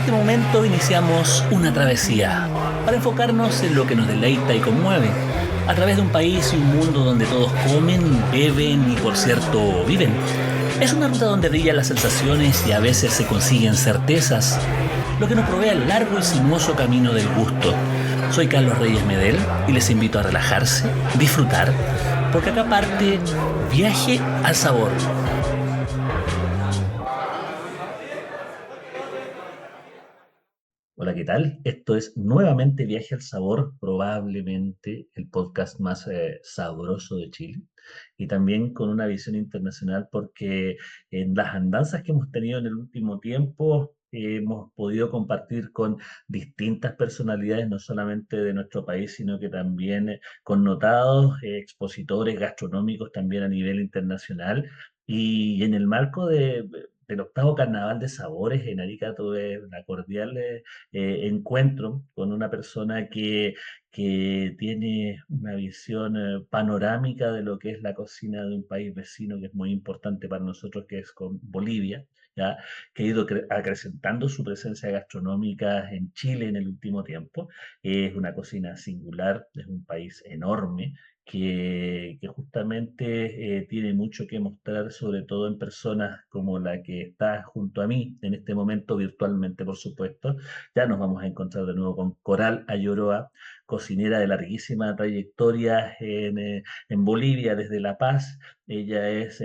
este momento iniciamos una travesía para enfocarnos en lo que nos deleita y conmueve, a través de un país y un mundo donde todos comen, beben y, por cierto, viven. Es una ruta donde brillan las sensaciones y a veces se consiguen certezas, lo que nos provee el largo y sinuoso camino del gusto. Soy Carlos Reyes Medel y les invito a relajarse, disfrutar, porque acá parte Viaje al Sabor. Hola, ¿qué tal? Esto es nuevamente Viaje al Sabor, probablemente el podcast más sabroso de Chile y también con una visión internacional porque en las andanzas que hemos tenido en el último tiempo hemos podido compartir con distintas personalidades, no solamente de nuestro país, sino que también connotados expositores gastronómicos también a nivel internacional. Y en el marco del octavo Carnaval de Sabores en Arica tuve una cordial encuentro con una persona que tiene una visión panorámica de lo que es la cocina de un país vecino que es muy importante para nosotros, que es con Bolivia, ¿ya? Que ha ido acrecentando su presencia gastronómica en Chile en el último tiempo. Es una cocina singular, es un país enorme. Que justamente tiene mucho que mostrar, sobre todo en personas como la que está junto a mí en este momento, virtualmente, por supuesto. Ya nos vamos a encontrar de nuevo con Coral Ayoroa, cocinera de larguísima trayectoria en Bolivia, desde La Paz. Ella es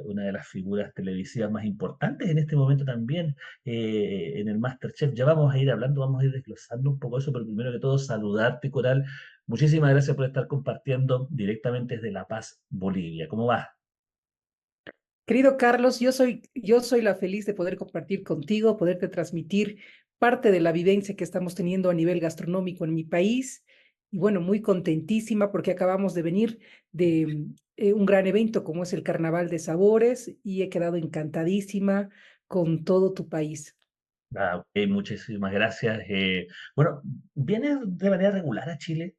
una de las figuras televisivas más importantes en este momento también en el MasterChef. Ya vamos a ir hablando, vamos a ir desglosando un poco eso, pero primero que todo saludarte, Coral. Muchísimas gracias por estar compartiendo directamente desde La Paz, Bolivia. ¿Cómo va? Querido Carlos, yo soy la feliz de poder compartir contigo, poderte transmitir parte de la vivencia que estamos teniendo a nivel gastronómico en mi país. Y bueno, muy contentísima porque acabamos de venir de un gran evento como es el Carnaval de Sabores y he quedado encantadísima con todo tu país. Ah, ok, muchísimas gracias. Bueno, ¿vienes de manera regular a Chile?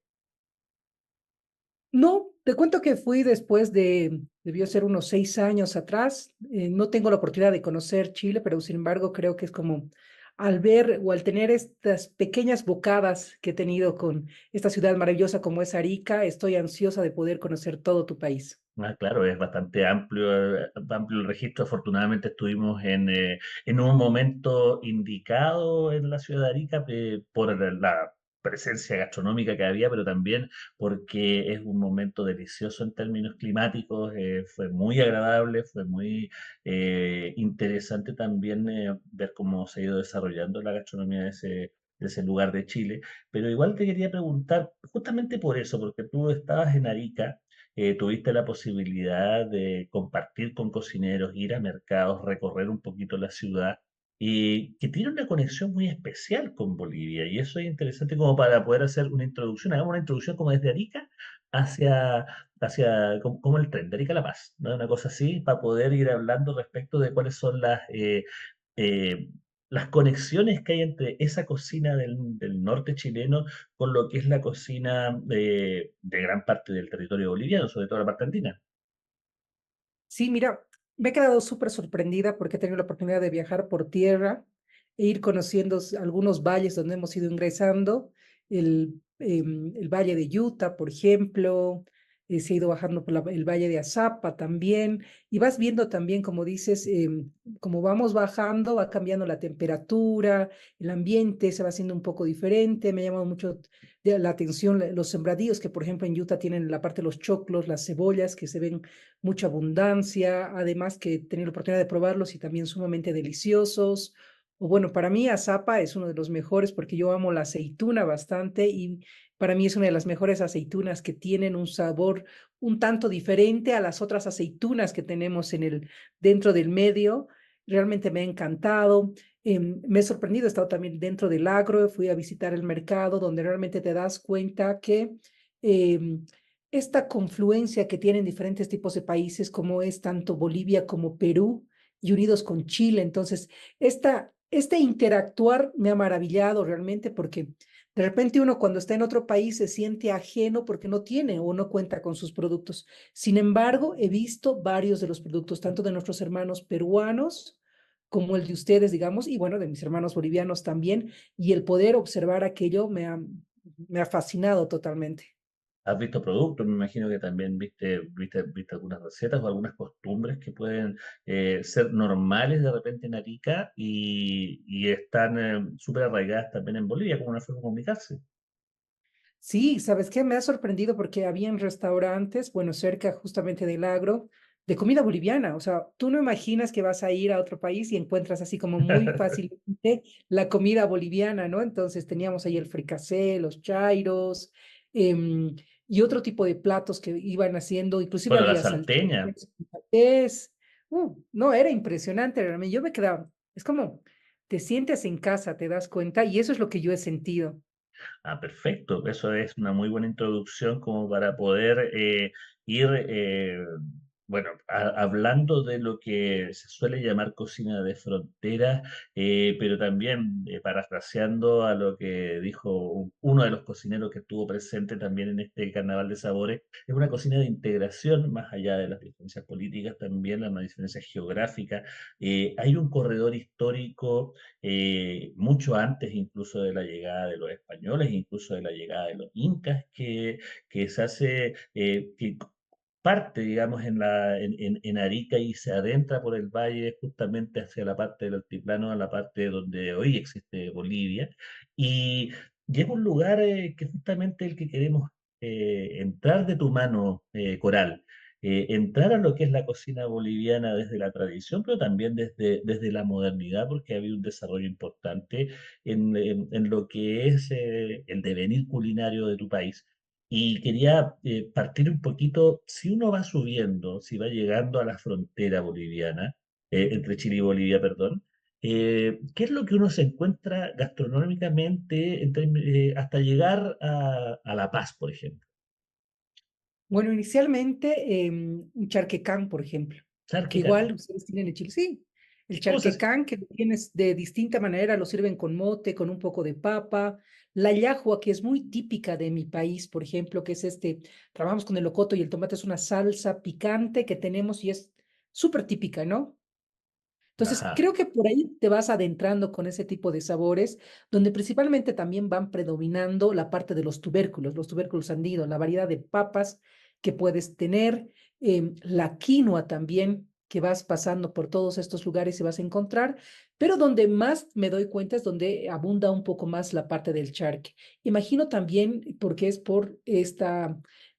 No, te cuento que fui después debió ser unos 6 años atrás. No tengo la oportunidad de conocer Chile, pero sin embargo creo que es como al ver o al tener estas pequeñas bocadas que he tenido con esta ciudad maravillosa como es Arica, estoy ansiosa de poder conocer todo tu país. Ah, claro, es bastante amplio el registro. Afortunadamente estuvimos en un momento indicado en la ciudad de Arica por la presencia gastronómica que había, pero también porque es un momento delicioso en términos climáticos. Fue muy agradable, fue muy interesante también ver cómo se ha ido desarrollando la gastronomía de ese lugar de Chile. Pero igual te quería preguntar, justamente por eso, porque tú estabas en Arica, tuviste la posibilidad de compartir con cocineros, ir a mercados, recorrer un poquito la ciudad y que tiene una conexión muy especial con Bolivia. Y eso es interesante como para poder hacer una introducción. Hagamos una introducción como desde Arica hacia, hacia como el tren de Arica a La Paz, ¿no? Una cosa así, para poder ir hablando respecto de cuáles son eh, las conexiones que hay entre esa cocina del norte chileno con lo que es la cocina de gran parte del territorio boliviano, sobre todo la parte andina. Sí, mira, me he quedado súper sorprendida porque he tenido la oportunidad de viajar por tierra e ir conociendo algunos valles donde hemos ido ingresando, el valle de Yuta, por ejemplo, se ha ido bajando por el valle de Azapa también, y vas viendo también, como dices, como vamos bajando, va cambiando la temperatura, el ambiente se va haciendo un poco diferente. Me ha llamado mucho la atención los sembradíos que, por ejemplo, en Utah tienen la parte de los choclos, las cebollas, que se ven mucha abundancia, además que he tenido la oportunidad de probarlos y también sumamente deliciosos. O bueno, para mí Azapa es uno de los mejores porque yo amo la aceituna bastante y para mí es una de las mejores aceitunas que tienen un sabor un tanto diferente a las otras aceitunas que tenemos dentro del medio. Realmente me ha encantado. Me he sorprendido, he estado también dentro del agro, fui a visitar el mercado donde realmente te das cuenta que em, esta confluencia que tienen diferentes tipos de países, como es tanto Bolivia como Perú, y unidos con Chile. Entonces, este interactuar me ha maravillado realmente porque de repente uno cuando está en otro país se siente ajeno porque no tiene o no cuenta con sus productos. Sin embargo, he visto varios de los productos, tanto de nuestros hermanos peruanos como el de ustedes, digamos, y bueno, de mis hermanos bolivianos también, y el poder observar aquello me ha fascinado totalmente. ¿Has visto productos? Me imagino que también viste algunas recetas o algunas costumbres que pueden ser normales de repente en Arica y están súper arraigadas también en Bolivia como una forma de comunicarse. Sí, ¿sabes qué? Me ha sorprendido porque habían restaurantes, bueno, cerca justamente del agro, de comida boliviana. O sea, tú no imaginas que vas a ir a otro país y encuentras así como muy fácilmente la comida boliviana, ¿no? Entonces teníamos ahí el fricasé, los chairos, em, y otro tipo de platos que iban haciendo, inclusive Bueno, la había salteña. salteñas, patés. No, era impresionante, realmente. Yo me quedaba, es como, te sientes en casa, te das cuenta, y eso es lo que yo he sentido. Ah, perfecto. Eso es una muy buena introducción como para poder ir, bueno, hablando de lo que se suele llamar cocina de frontera, pero también parafraseando a lo que dijo uno de los cocineros que estuvo presente también en este Carnaval de Sabores, es una cocina de integración más allá de las diferencias políticas, también las diferencias geográficas. Hay un corredor histórico mucho antes incluso de la llegada de los españoles, incluso de la llegada de los incas, que se hace, que parte, digamos, en Arica y se adentra por el valle justamente hacia la parte del altiplano, a la parte donde hoy existe Bolivia. Y, y es un lugar que justamente el que queremos entrar de tu mano, Coral, entrar a lo que es la cocina boliviana desde la tradición, pero también desde la modernidad, porque ha habido un desarrollo importante en lo que es el devenir culinario de tu país. Y quería partir un poquito, si uno va subiendo, si va llegando a la frontera boliviana, entre Chile y Bolivia, perdón, ¿qué es lo que uno se encuentra gastronómicamente hasta llegar a La Paz, por ejemplo? Bueno, inicialmente un charquecán, por ejemplo, que Charquecán. igual ustedes tienen en Chile. Sí, el ¿Cómo se charquecán que lo tienes de distinta manera, lo sirven con mote, con un poco de papa. La llajua, que es muy típica de mi país, por ejemplo, que es trabajamos con el locoto y el tomate, es una salsa picante que tenemos y es súper típica, ¿no? Entonces, Ajá. creo que por ahí te vas adentrando con ese tipo de sabores, donde principalmente también van predominando la parte de los tubérculos andinos, la variedad de papas que puedes tener, la quinoa también, que vas pasando por todos estos lugares y vas a encontrar, pero donde más me doy cuenta es donde abunda un poco más la parte del charque. Imagino también porque es por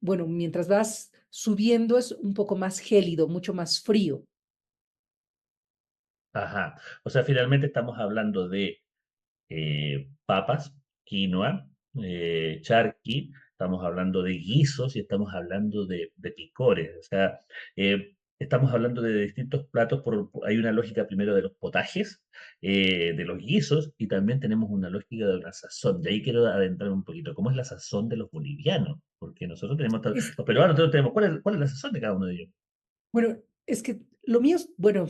bueno, mientras vas subiendo es un poco más gélido, mucho más frío. Ajá. O sea, finalmente estamos hablando de papas, quinoa, charqui, estamos hablando de guisos y estamos hablando de picores. O sea, estamos hablando de distintos platos. Hay una lógica primero de los potajes, de los guisos y también tenemos una lógica de la sazón. De ahí quiero adentrar un poquito. ¿Cómo es la sazón de los bolivianos? Porque nosotros tenemos, Es los peruanos nosotros tenemos, ¿cuál es la sazón de cada uno de ellos? Bueno, es que lo mío bueno,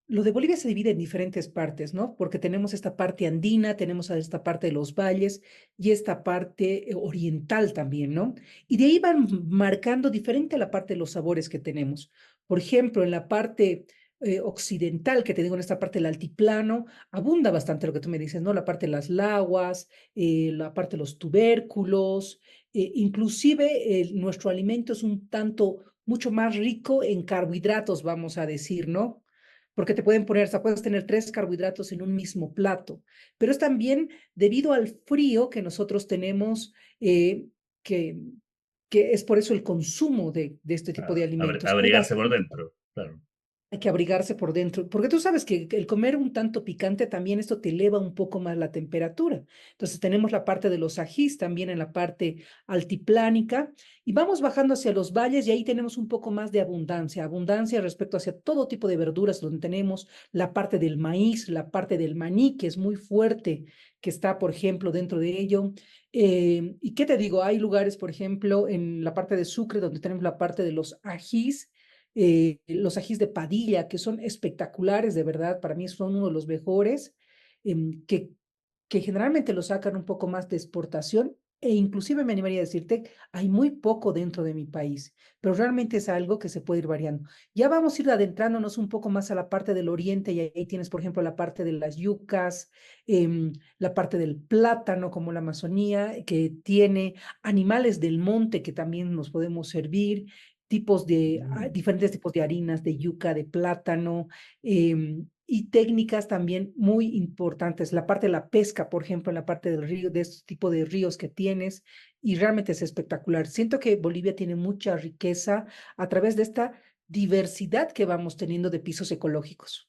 lo de Bolivia se divide en diferentes partes, ¿no? Porque tenemos esta parte andina, tenemos a esta parte de los valles y esta parte oriental también, ¿no? Y de ahí van marcando diferente la parte de los sabores que tenemos. Por ejemplo, en la parte occidental, que te digo, en esta parte del altiplano, abunda bastante lo que tú me dices, ¿no? La parte de las laguas, la parte de los tubérculos, inclusive nuestro alimento es un tanto mucho más rico en carbohidratos, vamos a decir, ¿no? Porque te pueden poner, hasta puedes tener tres carbohidratos en un mismo plato, pero es también debido al frío que nosotros tenemos, que, que es por eso el consumo de este tipo de alimentos. Hay Abrigarse por bastante dentro, claro. hay que abrigarse por dentro, porque tú sabes que el comer un tanto picante también esto te eleva un poco más la temperatura. Entonces tenemos la parte de los ajís también en la parte altiplánica y vamos bajando hacia los valles y ahí tenemos un poco más de abundancia, abundancia respecto hacia todo tipo de verduras donde tenemos la parte del maíz, la parte del maní que es muy fuerte, que está, por ejemplo, dentro de ello. ¿Y qué te digo? Hay lugares, por ejemplo, en la parte de Sucre donde tenemos la parte de los ajís de Padilla, que son espectaculares, de verdad, para mí son uno de los mejores, em, que, que generalmente los sacan un poco más de exportación. e inclusive me animaría a decirte, hay muy poco dentro de mi país, pero realmente es algo que se puede ir variando. Ya vamos a ir adentrándonos un poco más a la parte del oriente y ahí tienes, por ejemplo, la parte de las yucas, la parte del plátano como la Amazonía, que tiene animales del monte que también nos podemos servir, Mm. diferentes tipos de harinas, de yuca, de plátano, y técnicas también muy importantes. La parte de la pesca, por ejemplo, en la parte del río, de este tipo de ríos que tienes, y realmente es espectacular. Siento que Bolivia tiene mucha riqueza a través de esta diversidad que vamos teniendo de pisos ecológicos.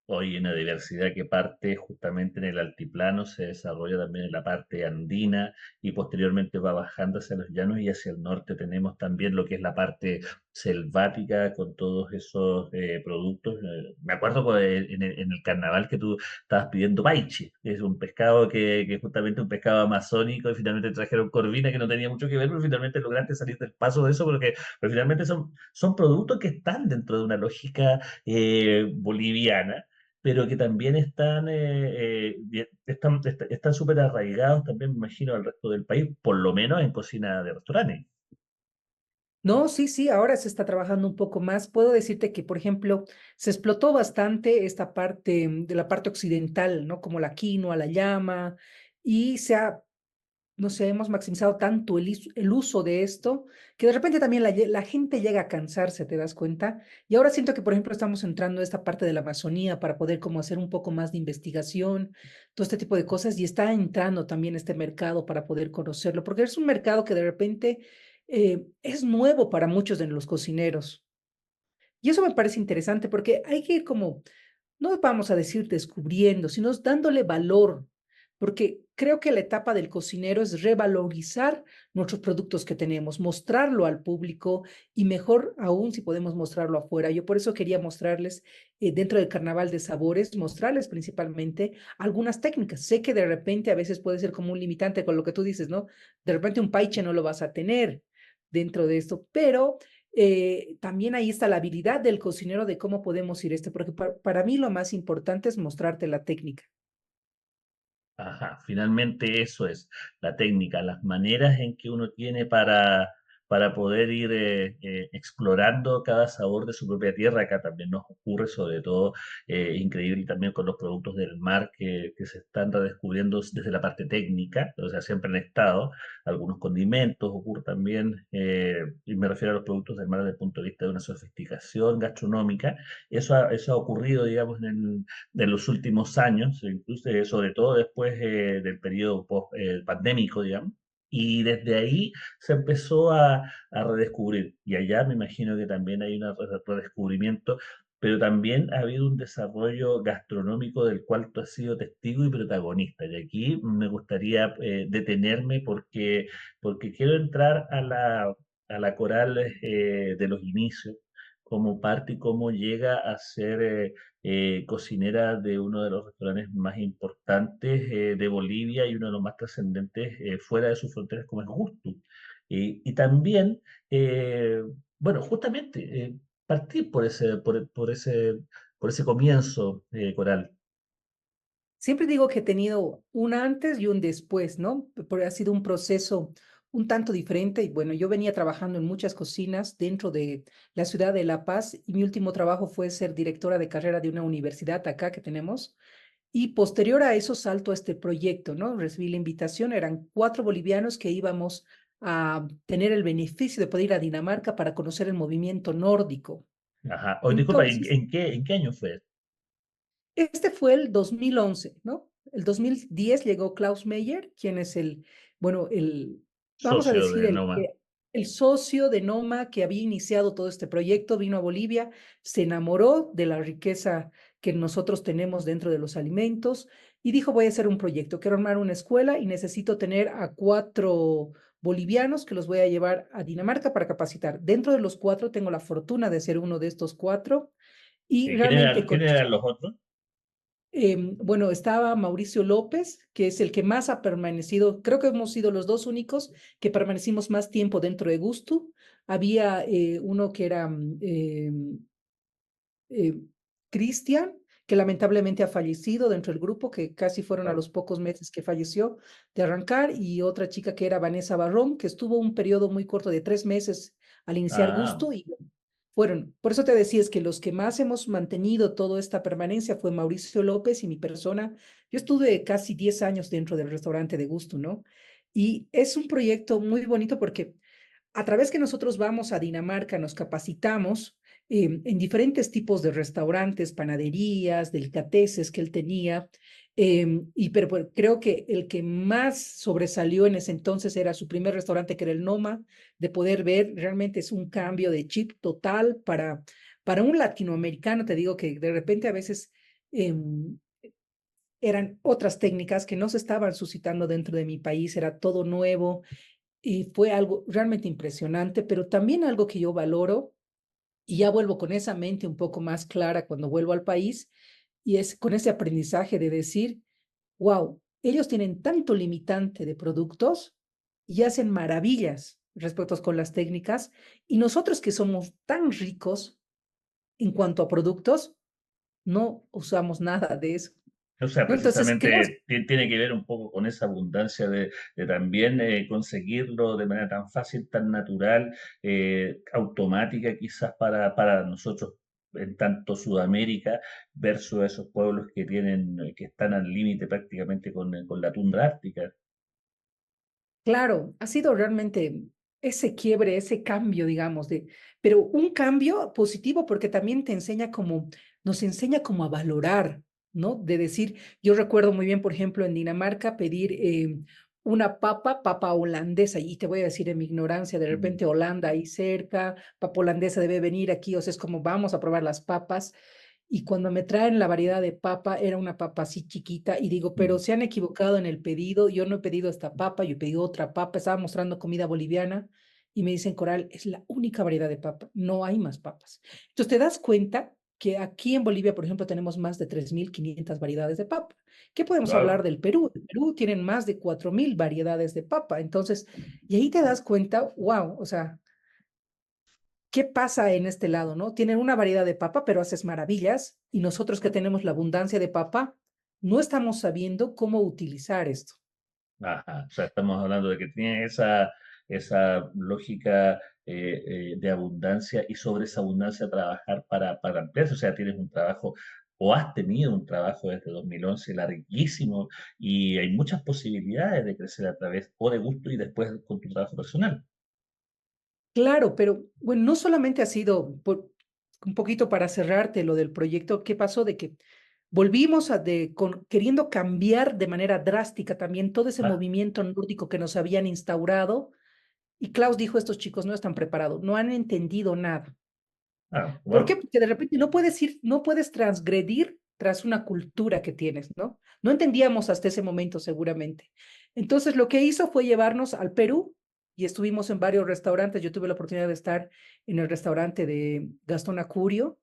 Hoy una diversidad que parte justamente en el altiplano, se desarrolla también en la parte andina y posteriormente va bajando hacia los llanos y hacia el norte tenemos también lo que es la parte selvática con todos esos productos. Me acuerdo en el carnaval que tú estabas pidiendo paiche, que es un pescado que justamente un pescado amazónico y finalmente trajeron corvina que no tenía mucho que ver, pero finalmente lograste salir del paso de eso porque pero finalmente son productos que están dentro de una lógica boliviana pero que también están súper arraigados también, me imagino, al resto del país, por lo menos en cocina de restaurantes. No, sí, sí, ahora se está trabajando un poco más. Puedo decirte que, por ejemplo, se explotó bastante esta parte de la parte occidental, ¿no? Como la quinoa, la llama, y no sé, hemos maximizado tanto el uso de esto, que de repente también la gente llega a cansarse, ¿te das cuenta? Y ahora siento que, por ejemplo, estamos entrando a esta parte de la Amazonía para poder como hacer un poco más de investigación, todo este tipo de cosas, y está entrando también este mercado para poder conocerlo, porque es un mercado que de repente es nuevo para muchos de los cocineros. Y eso me parece interesante porque hay que ir como no vamos a decir descubriendo, sino dándole valor, porque creo que la etapa del cocinero es revalorizar nuestros productos que tenemos, mostrarlo al público y mejor aún si podemos mostrarlo afuera. Yo por eso quería mostrarles dentro del Carnaval de Sabores, mostrarles principalmente algunas técnicas. Sé que de repente a veces puede ser como un limitante con lo que tú dices, ¿no? De repente un paiche no lo vas a tener dentro de esto, pero también ahí está la habilidad del cocinero de cómo podemos ir porque para mí lo más importante es mostrarte la técnica. Ajá, finalmente eso es la técnica, las maneras en que uno tiene para poder ir explorando cada sabor de su propia tierra. Acá también nos ocurre, sobre todo, increíble también con los productos del mar que se están redescubriendo desde la parte técnica, o sea, siempre han estado, algunos condimentos, ocurre también, y me refiero a los productos del mar desde el punto de vista de una sofisticación gastronómica. Eso ha ocurrido, digamos, de los últimos años, incluso sobre todo después del periodo pandémico, digamos. Y desde ahí se empezó a redescubrir. Y allá me imagino que también hay un redescubrimiento, pero también ha habido un desarrollo gastronómico del cual tú has sido testigo y protagonista. Y aquí me gustaría detenerme porque quiero entrar a la coral de los inicios como parte y cómo llega a ser cocinera de uno de los restaurantes más importantes de Bolivia y uno de los más trascendentes fuera de sus fronteras, como es Gusto. Y también, eh, bueno, justamente partir por ese comienzo coral. Siempre digo que he tenido un antes y un después, ¿no? Porque ha sido un proceso un tanto diferente y bueno, yo venía trabajando en muchas cocinas dentro de la ciudad de La Paz y mi último trabajo fue ser directora de carrera de una universidad acá que tenemos. Y posterior a eso salto a este proyecto, ¿no? Recibí la invitación, eran 4 bolivianos que íbamos a tener el beneficio de poder ir a Dinamarca para conocer el movimiento nórdico. Ajá. Oye, disculpa, ¿en, Entonces, en qué, en qué año fue? este fue el 2011, ¿no? El 2010 llegó Klaus Meyer, quien es bueno, vamos a Socio decir, de Noma. el socio de Noma que había iniciado todo este proyecto, vino a Bolivia, se enamoró de la riqueza que nosotros tenemos dentro de los alimentos y dijo, voy a hacer un proyecto, quiero armar una escuela y necesito tener a 4 bolivianos que los voy a llevar a Dinamarca para capacitar. Dentro de los 4 tengo la fortuna de ser uno de estos 4 y ¿Quién realmente quién eran los otros? bueno, estaba Mauricio López, que es el que más ha permanecido, creo que hemos sido los dos únicos que permanecimos más tiempo dentro de Gusto. Había uno que era eh, Cristian, que que lamentablemente ha fallecido dentro del grupo, que casi fueron a Wow. los pocos meses que falleció de arrancar, y otra chica que era Vanessa Barrón, que estuvo un periodo muy corto de 3 meses al iniciar Ah, Gusto, y fueron, por eso te decía, es que los que más hemos mantenido toda esta permanencia fue Mauricio López y mi persona. Yo estuve casi 10 años dentro del restaurante de Gusto, ¿no? Y es un proyecto muy bonito porque a través que nosotros vamos a Dinamarca, nos capacitamos en diferentes tipos de restaurantes, panaderías, delicateces que él tenía. Pero creo que el que más sobresalió en ese entonces era su primer restaurante, que era el Noma, de poder ver, realmente es un cambio de chip total para un latinoamericano. Te digo que de repente a veces eh, eran otras técnicas que no se estaban suscitando dentro de mi país, era todo nuevo y fue algo realmente impresionante, pero también algo que yo valoro, y ya vuelvo con esa mente un poco más clara cuando vuelvo al país, y es con ese aprendizaje de decir, wow, ellos tienen tanto limitante de productos y hacen maravillas respecto con las técnicas, y nosotros que somos tan ricos en cuanto a productos, no usamos nada de eso, o sea, ¿no? Entonces, creo. precisamente tiene que ver un poco con esa abundancia de también conseguirlo de manera tan fácil, tan natural, automática quizás para nosotros en tanto Sudamérica versus esos pueblos que tienen, que están al límite prácticamente con la tundra ártica. Claro, ha sido realmente ese quiebre, ese cambio, digamos, pero un cambio positivo porque también te enseña como, nos enseña como a valorar, ¿no? De decir, yo recuerdo muy bien, por ejemplo, en Dinamarca pedir una papa holandesa, y te voy a decir en mi ignorancia, de Mm, repente Holanda ahí cerca, papa holandesa debe venir aquí, o sea, es como vamos a probar las papas. Y cuando me traen la variedad de papa, era una papa así chiquita y digo, pero mm. se han equivocado en el pedido, yo no he pedido esta papa, yo he pedido otra papa, estaba mostrando comida boliviana y me dicen, Coral, es la única variedad de papa, no hay más papas. Entonces te das cuenta que aquí en Bolivia, por ejemplo, tenemos más de 3.500 variedades de papa. ¿Qué podemos hablar Wow. del Perú? El Perú tienen más de 4.000 variedades de papa. Entonces, y ahí te das cuenta, wow, o sea, ¿qué pasa en este lado, no? Tienen una variedad de papa, pero haces maravillas, y nosotros que tenemos la abundancia de papa, no estamos sabiendo cómo utilizar esto. Ajá, o sea, estamos hablando de que tiene esa lógica de abundancia y sobre esa abundancia trabajar para ampliarse. O sea, tienes un trabajo o has tenido un trabajo desde 2011 larguísimo y hay muchas posibilidades de crecer a través o de gusto y después con tu trabajo personal. Claro, pero bueno, no solamente ha sido un poquito para cerrarte lo del proyecto. ¿Qué pasó? De que volvimos queriendo cambiar de manera drástica también todo ese Ah, movimiento nórdico que nos habían instaurado. Y Klaus dijo, estos chicos no están preparados, no han entendido nada. ¿Por qué? wow. Porque de repente no puedes ir, no puedes transgredir tras una cultura que tienes, ¿no? No entendíamos hasta ese momento seguramente. Entonces lo que hizo fue llevarnos al Perú y estuvimos en varios restaurantes. Yo tuve la oportunidad de estar en el restaurante de Gastón Acurio,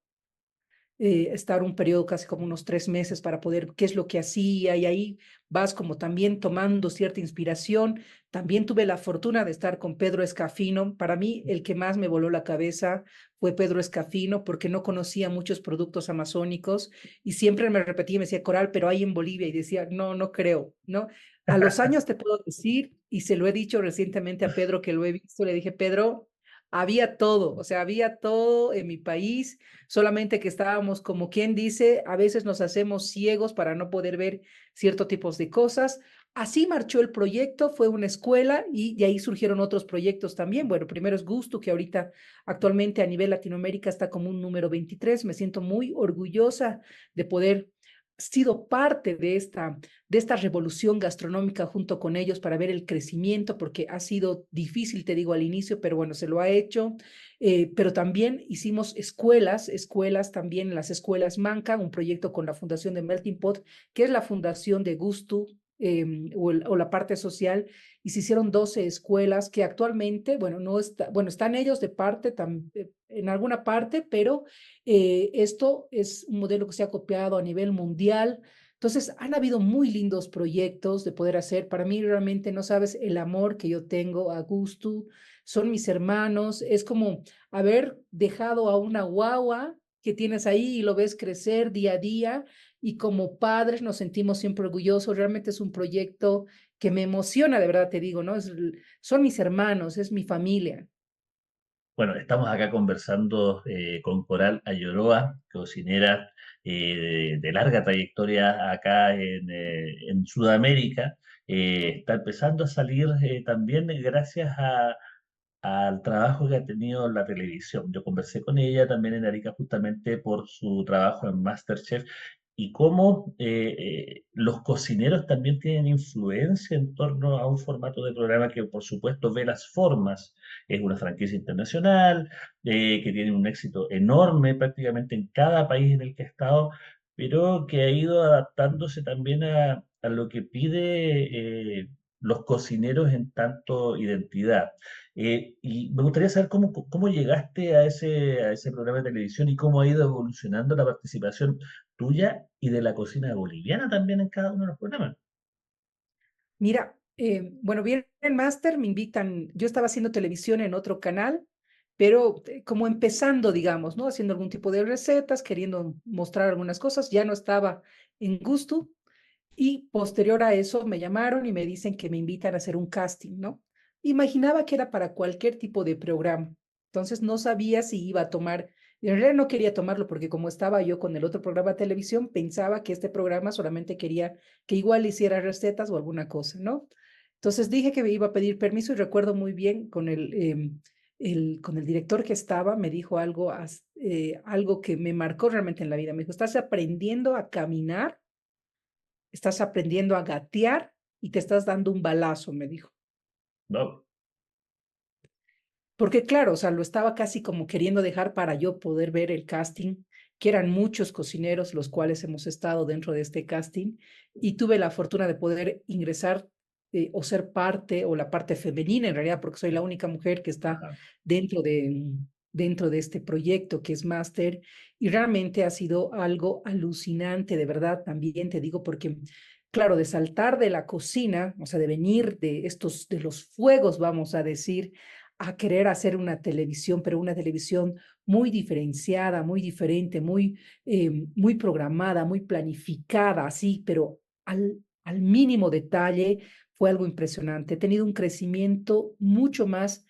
estar un periodo casi como unos 3 meses para poder qué es lo que hacía, y ahí vas como también tomando cierta inspiración. También tuve la fortuna de estar con Pedro Escafino. Para mí el que más me voló la cabeza fue Pedro Escafino porque no conocía muchos productos amazónicos y siempre me repetía y me decía, Coral, pero hay en Bolivia, y decía, no, no creo, ¿no? A los años te puedo decir, y se lo he dicho recientemente a Pedro que lo he visto, le dije, Pedro, había todo, o sea, había todo en mi país, solamente que estábamos, como quien dice, a veces nos hacemos ciegos para no poder ver ciertos tipos de cosas. Así marchó el proyecto, fue una escuela y de ahí surgieron otros proyectos también. Bueno, primero es Gusto, que ahorita actualmente a nivel Latinoamérica está como un número 23. Me siento muy orgullosa de poder sido parte de esta revolución gastronómica junto con ellos para ver el crecimiento, porque ha sido difícil, te digo, al inicio, pero bueno, se lo ha hecho. Pero también hicimos escuelas también, las escuelas Manca, un proyecto con la Fundación de Melting Pot, que es la fundación de Gusto, o la parte social, y se hicieron 12 escuelas que actualmente, bueno, no está, bueno, están ellos de parte, en alguna parte, pero esto es un modelo que se ha copiado a nivel mundial. Entonces, han habido muy lindos proyectos de poder hacer. Para mí, realmente no sabes el amor que yo tengo a Gusto. Son mis hermanos. Es como haber dejado a una guagua que tienes ahí y lo ves crecer día a día y como padres nos sentimos siempre orgullosos. Realmente es un proyecto que me emociona, de verdad te digo, ¿no? Son mis hermanos, es mi familia. Bueno, estamos acá conversando con Coral Ayoroa, cocinera de larga trayectoria acá en Sudamérica. Está empezando a salir también gracias al trabajo que ha tenido en la televisión. Yo conversé con ella también en Arica justamente por su trabajo en MasterChef y cómo los cocineros también tienen influencia en torno a un formato de programa que por supuesto ve las formas. Es una franquicia internacional que tiene un éxito enorme prácticamente en cada país en el que ha estado, pero que ha ido adaptándose también a lo que pide los cocineros en tanto identidad. Y me gustaría saber cómo llegaste a ese programa de televisión y cómo ha ido evolucionando la participación tuya y de la cocina boliviana también en cada uno de los programas. Mira, bueno, bien en Máster me invitan, yo estaba haciendo televisión en otro canal, pero como empezando, digamos, ¿no? Haciendo algún tipo de recetas, queriendo mostrar algunas cosas, ya no estaba en gusto. Y posterior a eso me llamaron y me dicen que me invitan a hacer un casting, ¿no? Imaginaba que era para cualquier tipo de programa. Entonces no sabía si iba a tomar, en realidad no quería tomarlo porque como estaba yo con el otro programa de televisión, pensaba que este programa solamente quería que igual hiciera recetas o alguna cosa, ¿no? Entonces dije que me iba a pedir permiso y recuerdo muy bien con con el director que estaba, me dijo algo que me marcó realmente en la vida. Me dijo, estás aprendiendo a caminar, estás aprendiendo a gatear y te estás dando un balazo, me dijo. ¿No? Porque claro, o sea, lo estaba casi como queriendo dejar para yo poder ver el casting, que eran muchos cocineros los cuales hemos estado dentro de este casting y tuve la fortuna de poder ingresar o ser parte o la parte femenina en realidad, porque soy la única mujer que está Ajá. dentro de este proyecto que es Máster y realmente ha sido algo alucinante, de verdad, también te digo, porque claro, de saltar de la cocina, o sea, de venir de los fuegos, vamos a decir, a querer hacer una televisión, pero una televisión muy diferenciada, muy diferente, muy programada, muy planificada, así, pero al mínimo detalle, fue algo impresionante. He tenido un crecimiento mucho más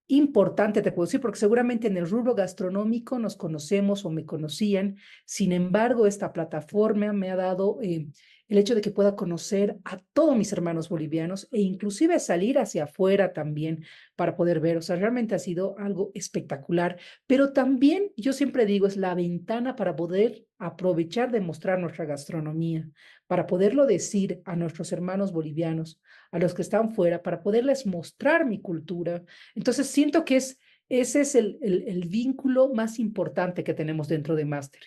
importante, te puedo decir, porque seguramente en el rubro gastronómico nos conocemos o me conocían. Sin embargo, esta plataforma me ha dado el hecho de que pueda conocer a todos mis hermanos bolivianos e inclusive salir hacia afuera también para poder ver. O sea, realmente ha sido algo espectacular, pero también yo siempre digo, es la ventana para poder aprovechar de mostrar nuestra gastronomía, para poderlo decir a nuestros hermanos bolivianos, a los que están fuera, para poderles mostrar mi cultura. Entonces siento que ese es el vínculo más importante que tenemos dentro de Máster.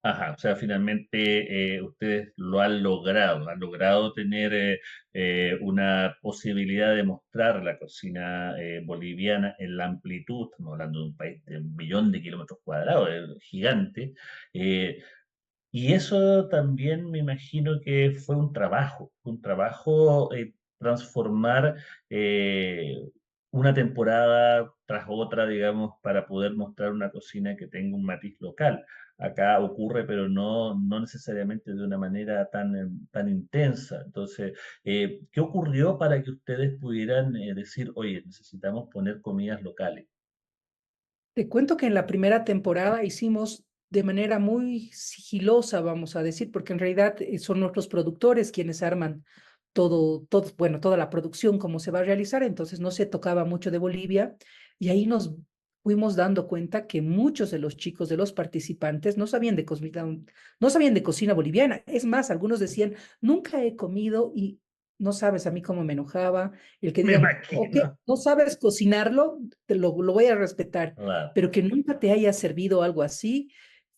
Ajá, o sea, finalmente ustedes lo han logrado tener una posibilidad de mostrar la cocina boliviana en la amplitud. Estamos hablando de un país de 1 millón de kilómetros cuadrados, es gigante. eh, Y eso también me imagino que fue un trabajo transformar eh, una temporada tras otra, digamos, para poder mostrar una cocina que tenga un matiz local. Acá ocurre, pero no necesariamente de una manera tan intensa. Entonces, ¿qué ocurrió para que ustedes pudieran decir, oye, necesitamos poner comidas locales? Te cuento que en la primera temporada hicimos de manera muy sigilosa, vamos a decir, porque en realidad son nuestros productores quienes arman bueno, toda la producción, cómo se va a realizar, entonces no se tocaba mucho de Bolivia y ahí nos fuimos dando cuenta que muchos de los chicos, de los participantes, no sabían de cocina boliviana. Es más, algunos decían, nunca he comido y no sabes a mí cómo me enojaba el que Me digan, ok, imagino. no sabes cocinarlo, lo voy a respetar, Ah, pero que nunca te haya servido algo así,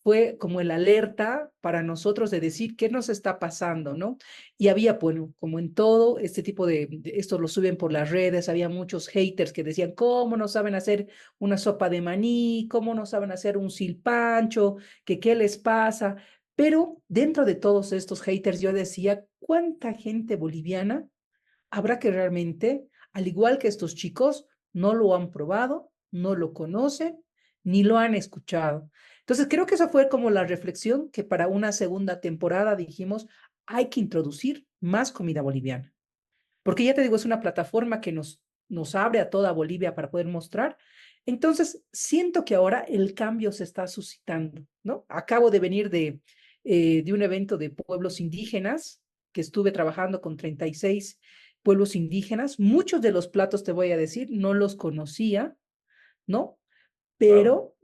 fue como el alerta para nosotros de decir qué nos está pasando, ¿no? Y había, bueno, como en todo, este tipo esto lo suben por las redes, había muchos haters que decían, ¿cómo no saben hacer una sopa de maní? ¿Cómo no saben hacer un silpancho? ¿Que qué les pasa? Pero dentro de todos estos haters yo decía, ¿cuánta gente boliviana habrá que realmente, al igual que estos chicos, no lo han probado, no lo conocen ni lo han escuchado. Entonces, creo que esa fue como la reflexión que para una segunda temporada dijimos, hay que introducir más comida boliviana. Porque ya te digo, es una plataforma que nos abre a toda Bolivia para poder mostrar. Entonces, siento que ahora el cambio se está suscitando, ¿no? Acabo de venir de un evento de pueblos indígenas, que estuve trabajando con 36 pueblos indígenas. Muchos de los platos, te voy a decir, no los conocía, ¿no? Wow. Pero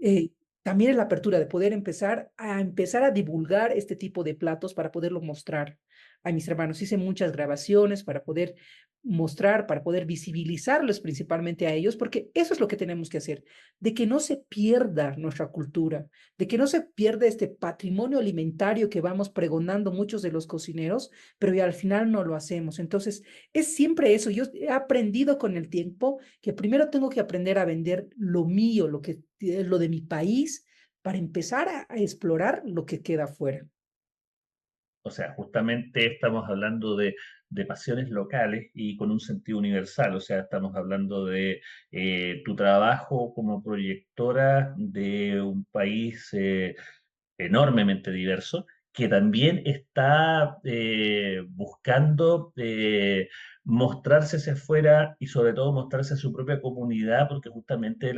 también es la apertura de poder empezar a divulgar este tipo de platos para poderlo mostrar a mis hermanos. Hice muchas grabaciones para poder mostrar, para poder visibilizarlos principalmente a ellos, porque eso es lo que tenemos que hacer, de que no se pierda nuestra cultura, de que no se pierda este patrimonio alimentario que vamos pregonando muchos de los cocineros, pero ya al final no lo hacemos. Entonces, es siempre eso. Yo he aprendido con el tiempo que primero tengo que aprender a vender lo mío, lo que lo de mi país, para empezar a explorar lo que queda afuera. O sea, justamente estamos hablando de pasiones locales y con un sentido universal. O sea, estamos hablando de tu trabajo como proyectora de un país enormemente diverso, que también está buscando mostrarse hacia afuera y sobre todo mostrarse a su propia comunidad, porque justamente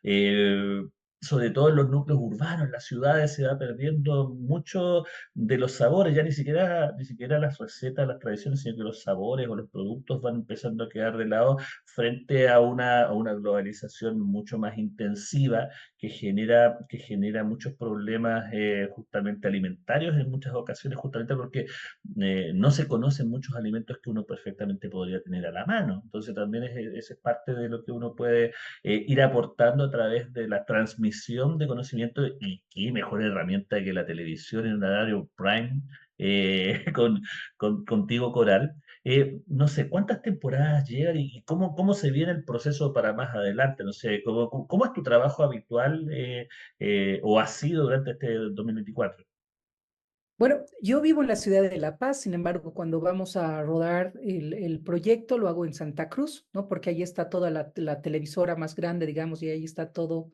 eh, sobre todo en los núcleos urbanos, en las ciudades se va perdiendo mucho de los sabores, ya ni siquiera las recetas, las tradiciones, sino que los sabores o los productos van empezando a quedar de lado frente a una globalización mucho más intensiva que genera muchos problemas justamente alimentarios en muchas ocasiones, justamente porque no se conocen muchos alimentos que uno perfectamente podría tener a la mano. Entonces también es parte de lo que uno puede ir aportando a través de la transmisión de conocimiento y qué mejor herramienta que la televisión en un horario prime contigo, Coral. No sé, ¿cuántas temporadas llegan y cómo se viene el proceso para más adelante? No sé, ¿cómo es tu trabajo habitual o ha sido durante este 2024? Bueno, yo vivo en la ciudad de La Paz, sin embargo, cuando vamos a rodar el proyecto lo hago en Santa Cruz, ¿no? Porque ahí está toda la televisora más grande, digamos, y ahí está todo,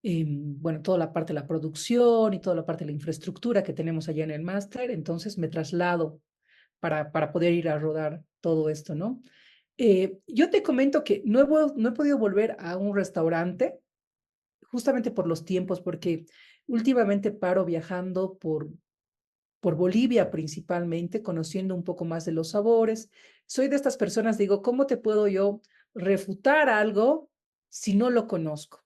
bueno, toda la parte de la producción y toda la parte de la infraestructura que tenemos allá en el máster. Entonces me traslado para poder ir a rodar todo esto, ¿no? Yo te comento que no he podido volver a un restaurante justamente por los tiempos, porque últimamente paro viajando por Bolivia principalmente, conociendo un poco más de los sabores. Soy de estas personas, digo, ¿cómo te puedo yo refutar algo si no lo conozco?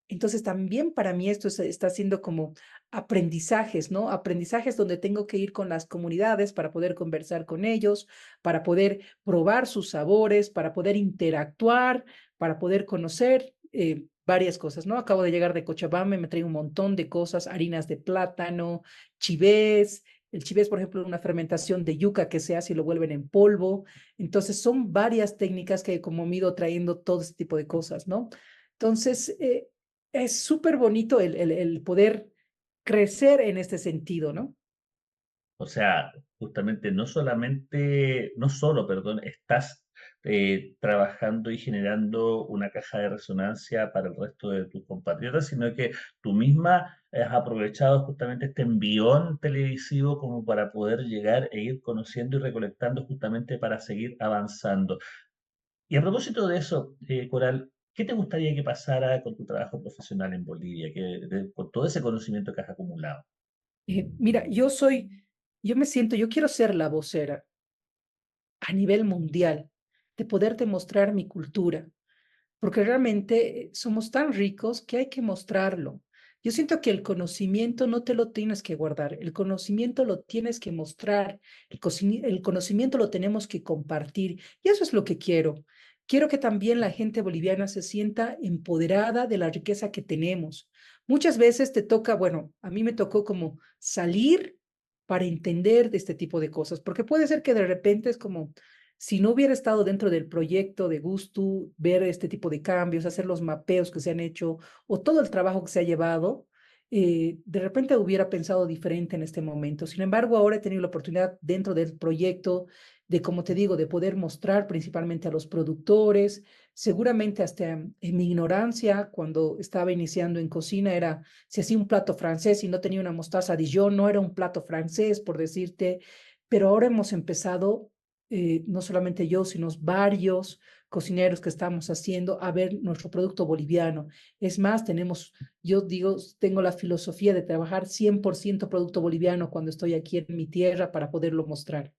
Entonces también para mí esto está siendo como aprendizajes, ¿no? Aprendizajes donde tengo que ir con las comunidades para poder conversar con ellos, para poder probar sus sabores, para poder interactuar, para poder conocer varias cosas, ¿no? Acabo de llegar de Cochabamba y me trae un montón de cosas, harinas de plátano, chivés. El chivés, por ejemplo, una fermentación de yuca que se hace y lo vuelven en polvo. Entonces son varias técnicas que como me he ido trayendo todo este tipo de cosas, ¿no? Entonces, es súper bonito el poder crecer en este sentido, ¿no? O sea, justamente no solo, perdón, estás trabajando y generando una caja de resonancia para el resto de tus compatriotas, sino que tú misma has aprovechado justamente este envión televisivo como para poder llegar e ir conociendo y recolectando justamente para seguir avanzando. Y a propósito de eso, Coral, ¿qué te gustaría que pasara con tu trabajo profesional en Bolivia, con todo ese conocimiento que has acumulado? Mira, yo quiero ser la vocera a nivel mundial de poderte mostrar mi cultura, porque realmente somos tan ricos que hay que mostrarlo. Yo siento que el conocimiento no te lo tienes que guardar, el conocimiento lo tienes que mostrar, el conocimiento lo tenemos que compartir y eso es lo que quiero. Quiero que también la gente boliviana se sienta empoderada de la riqueza que tenemos. Muchas veces te toca, bueno, a mí me tocó como salir para entender de este tipo de cosas, porque puede ser que de repente es como, si no hubiera estado dentro del proyecto de Gusto, ver este tipo de cambios, hacer los mapeos que se han hecho o todo el trabajo que se ha llevado, de repente hubiera pensado diferente en este momento. Sin embargo, ahora he tenido la oportunidad dentro del proyecto de, como te digo, de poder mostrar principalmente a los productores. Seguramente hasta en mi ignorancia, cuando estaba iniciando en cocina, era, si hacía un plato francés y no tenía una mostaza Dijon, no era un plato francés, por decirte, pero ahora hemos empezado, no solamente yo, sino varios cocineros que estamos haciendo a ver nuestro producto boliviano. Es más, tenemos, yo digo, tengo la filosofía de trabajar 100% producto boliviano cuando estoy aquí en mi tierra para poderlo mostrar.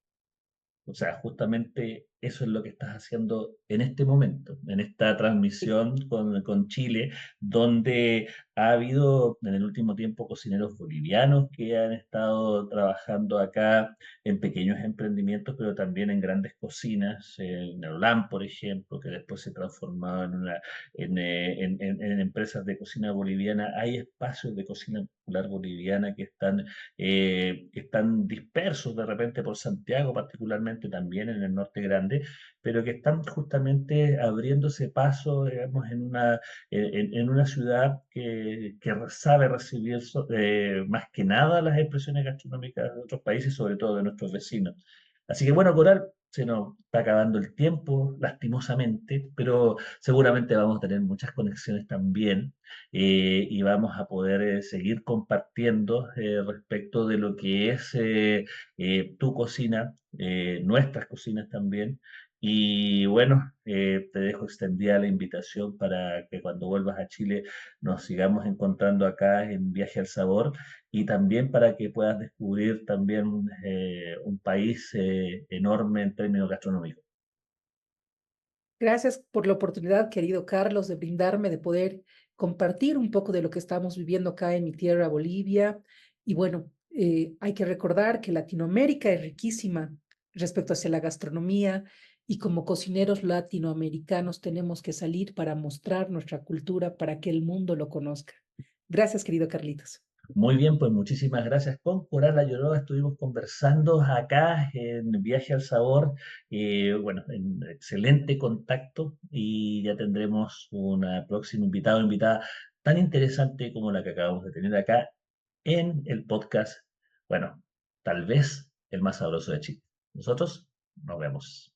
O sea, justamente eso es lo que estás haciendo en este momento, en esta transmisión con Chile, donde ha habido en el último tiempo cocineros bolivianos que han estado trabajando acá en pequeños emprendimientos, pero también en grandes cocinas, en Neolán, por ejemplo, que después se transformaba en empresas de cocina boliviana. Hay espacios de cocina popular boliviana que están dispersos de repente por Santiago, particularmente también en el norte grande, pero que están justamente abriéndose paso, digamos, en una ciudad que sabe recibir más que nada las expresiones gastronómicas de otros países, sobre todo de nuestros vecinos. Así que bueno, Coral, se nos está acabando el tiempo, lastimosamente, pero seguramente vamos a tener muchas conexiones también y vamos a poder seguir compartiendo respecto de lo que es tu cocina, nuestras cocinas también. Y bueno, te dejo extendida la invitación para que cuando vuelvas a Chile nos sigamos encontrando acá en Viaje al Sabor y también para que puedas descubrir también un país enorme en términos gastronómicos. Gracias por la oportunidad, querido Carlos, de brindarme, de poder compartir un poco de lo que estamos viviendo acá en mi tierra, Bolivia. Y bueno, hay que recordar que Latinoamérica es riquísima respecto hacia la gastronomía y como cocineros latinoamericanos tenemos que salir para mostrar nuestra cultura para que el mundo lo conozca. Gracias, querido Carlitos. Muy bien, pues muchísimas gracias. Con Coral Ayoloa estuvimos conversando acá en Viaje al Sabor. Bueno, en excelente contacto y ya tendremos una próxima invitado o invitada tan interesante como la que acabamos de tener acá en el podcast. Bueno, tal vez el más sabroso de Chile. Nosotros nos vemos.